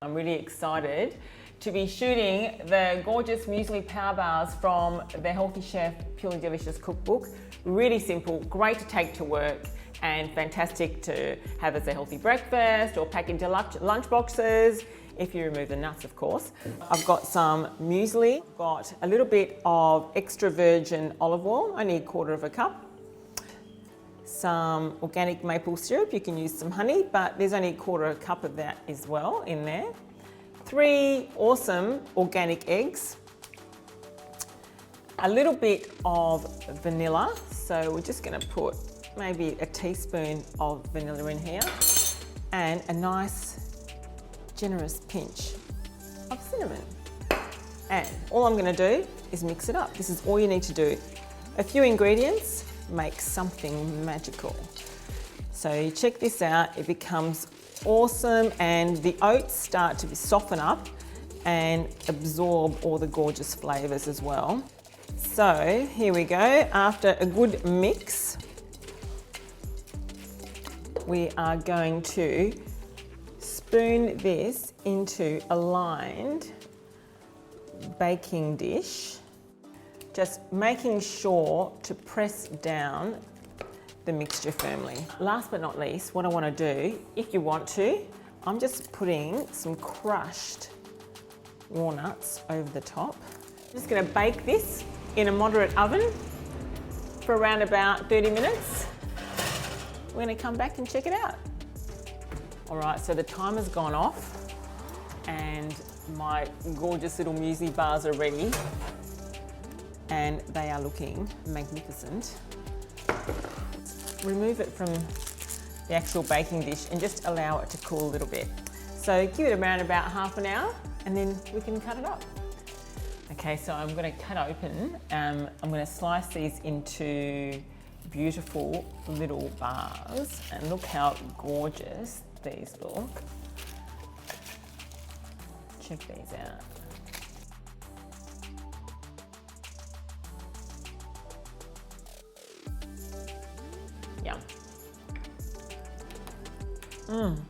I'm really excited to be shooting the gorgeous muesli power bars from the Healthy Chef Purely Delicious cookbook. Really simple, great to take to work and fantastic to have as a healthy breakfast or pack into lunch boxes, if you remove the nuts, of course. I've got some muesli, got a little bit of extra virgin olive oil, only 1/4 cup. Some organic maple syrup, you can use some honey, but there's only 1/4 cup of that as well in there. 3 awesome organic eggs. A little bit of vanilla, so we're just gonna put maybe a teaspoon of vanilla in here, and a nice generous pinch of cinnamon. And all I'm gonna do is mix it up. This is all you need to do. A few ingredients make something magical. So check this out, it becomes awesome, and the oats start to soften up and absorb all the gorgeous flavors as well. So here we go. After a good mix, we are going to spoon this into a lined baking dish, just making sure to press down the mixture firmly. Last but not least, what I want to do, if you want to, I'm just putting some crushed walnuts over the top. I'm just going to bake this in a moderate oven for around about 30 minutes. We're going to come back and check it out. All right, so the timer's gone off and my gorgeous little muesli bars are ready, and they are looking magnificent. Remove it from the actual baking dish and just allow it to cool a little bit. So give it around about half an hour and then we can cut it up. Okay, so I'm going to cut open, I'm going to slice these into beautiful little bars, and look how gorgeous these look. Check these out. Yum.